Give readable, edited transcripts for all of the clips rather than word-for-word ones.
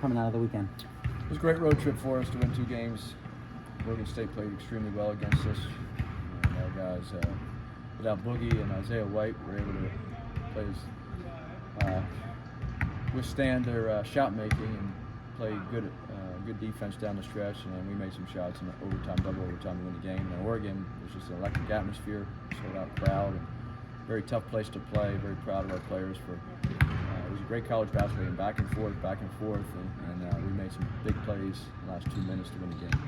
coming out of the weekend? It was a great road trip for us to win 2 games. Oregon State played extremely well against us. Our guys, without Boogie and Isaiah White, were able to withstand their shot making and play good defense down the stretch. And we made some shots in overtime, double overtime to win the game. And Oregon was just an electric atmosphere, sold out crowd, and very tough place to play. Very proud of our players for. It was a great college basketball game, back and forth, and we made some big plays in the last 2 minutes to win the game.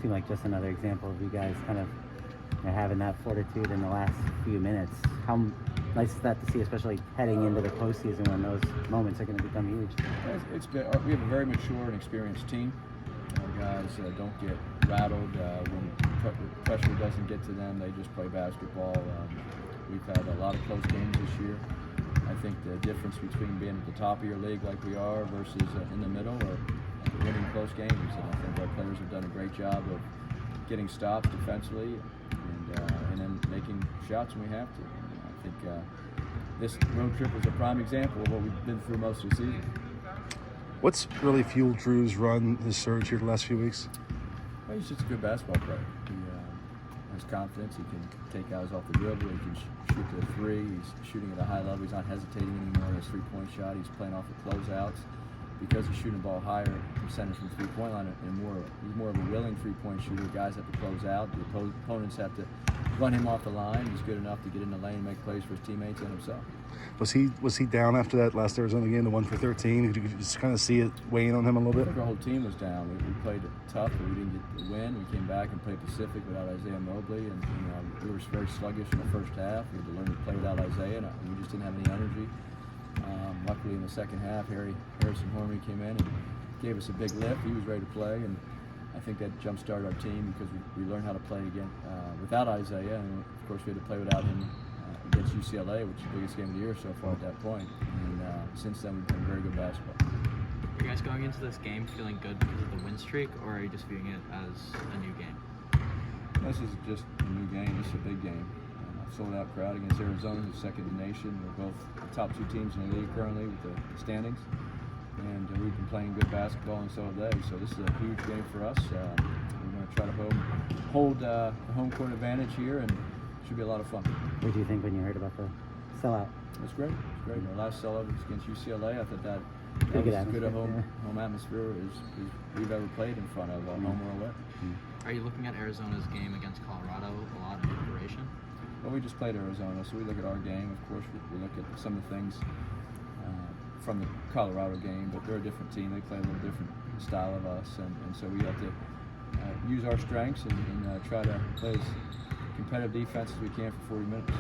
Seemed like just another example of you guys kind of having that fortitude in the last few minutes. How nice is that to see, especially heading into the postseason when those moments are going to become huge? We have a very mature and experienced team. Our guys don't get rattled when pressure doesn't get to them. They just play basketball. We've had a lot of close games this year. I think the difference between being at the top of your league like we are versus in the middle or winning close games. And I think our players have done a great job of getting stops defensively and then making shots when we have to. I think this road trip was a prime example of what we've been through most of the season. What's really fueled Drew's run, his surge here the last few weeks? Well, he's just a good basketball player. He has confidence. He can take guys off the dribble. He can shoot to the 3. He's shooting at a high level. He's not hesitating anymore in his 3-point shot. He's playing off the closeouts because he's shooting the ball higher percentage from the 3-point line, and he's more of a willing 3-point shooter. Guys have to close out. The opponents have to run him off the line. He's good enough to get in the lane and make plays for his teammates and himself. Was he down after that last Arizona game, the 1 for 13? Did you just kind of see it weighing on him a little bit? I think our whole team was down. We played tough, but we didn't get the win. We came back and played Pacific without Isaiah Mobley, and we were very sluggish in the first half. We had to learn to play without Isaiah, and we just didn't have any energy. Luckily, in the second half, Harrison Hornery came in and gave us a big lift. He was ready to play, and I think that jump-started our team because we learned how to play again without Isaiah, and of course we had to play without him against UCLA, which is the biggest game of the year so far at that point. And since then, we've played very good basketball. Are you guys going into this game feeling good because of the win streak, or are you just viewing it as a new game? This is just a new game. This is a big game. Sold-out crowd against Arizona, who's second in the nation. We're both the top 2 teams in the league currently with the standings. And we've been playing good basketball, and so have they. So this is a huge game for us. We're going to try to hold the home court advantage here, and it should be a lot of fun. What did you think when you heard about the sellout? It's great. It's great. Our last sellout was against UCLA. I thought that was as good a home atmosphere as we've ever played in front of, home or away. Are you looking at Arizona's game against Colorado a lot in preparation? Well, we just played Arizona, so we look at our game. Of course, we look at some of the things from the Colorado game, but they're a different team. They play a little different style of us, and so we have to use our strengths and try to play as competitive defense as we can for 40 minutes.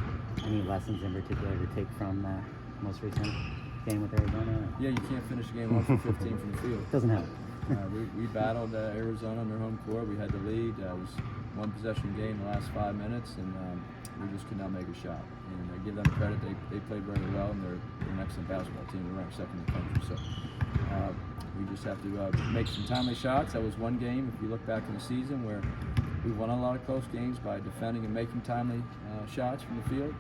Any lessons in particular to take from that most recent game with Arizona? Yeah, you can't finish a game 1 for 15 from the field. Doesn't happen. We battled Arizona on their home court. We had the lead. It was one possession game in the last 5 minutes, and we just could not make a shot. And I give them credit. They played very well, and they're an excellent basketball team. They're ranked second in the country. So we just have to make some timely shots. That was one game, if you look back in the season, where we won a lot of close games by defending and making timely shots from the field.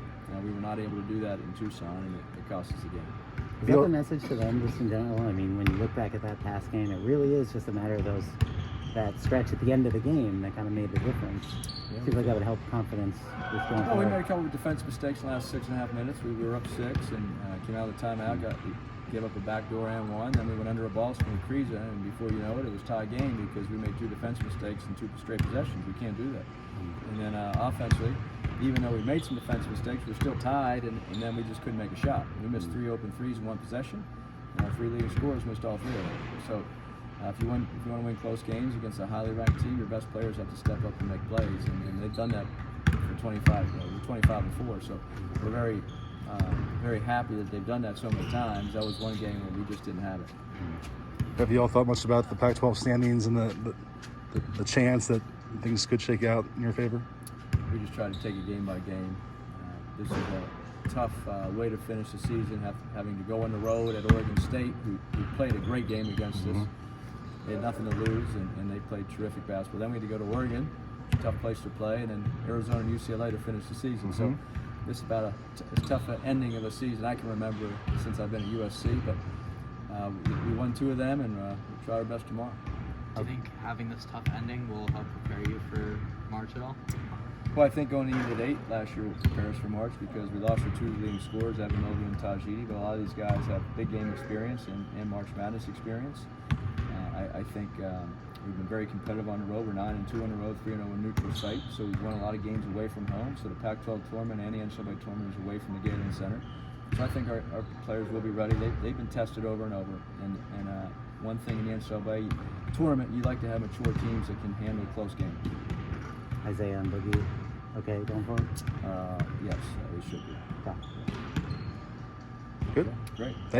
We were not able to do that in Tucson, and it cost us the game. Is that the message to them just in general? I mean, when you look back at that past game, it really is just a matter of that stretch at the end of the game that kind of made the difference. Yeah. Seems like that would help confidence just going forward. We made a couple of defensive mistakes in the last 6.5 minutes. We were up 6 and came out of the timeout, gave up a backdoor and one. Then we went under a ball screen with Kriza, and before you know it, it was tie game because we made 2 defensive mistakes in 2 straight possessions. We can't do that. And then offensively, even though we made some defensive mistakes, we're still tied, and then we just couldn't make a shot. We missed 3 open threes in 1 possession, and our 3 leading scorers missed all 3 of them. So if you want to win close games against a highly ranked team, your best players have to step up and make plays, and they've done that for 25. We're 25-4, so we're very, very happy that they've done that so many times. That was one game where we just didn't have it. Have you all thought much about the Pac-12 standings and the chance that things could shake out in your favor? We just try to take it game by game. This is a tough way to finish the season, having to go on the road at Oregon State, who played a great game against us. They had nothing to lose, and they played terrific basketball. Then we had to go to Oregon, tough place to play, and then Arizona and UCLA to finish the season. So this is about as tough an ending of a season I can remember since I've been at USC. But we won 2 of them, and we'll try our best tomorrow. Do you think having this tough ending will help prepare you for March at all? Well, I think going to Elite 8 last year will prepare us for March because we lost our 2 leading scorers, Evan Mobley and Tajidi, but a lot of these guys have big game experience and March Madness experience. I think we've been very competitive on the road. We're 9-2 on the road, 3-0 in neutral site, so we've won a lot of games away from home. So the Pac-12 tournament and the NCAA tournament is away from the Galen Center. So I think our players will be ready. They've been tested over and over. And one thing in the NCAA tournament, you like to have mature teams that can handle a close game. Isaiah and Boogie, okay, going forward? Yes, they should be. Yeah. Good. Great. Thank you.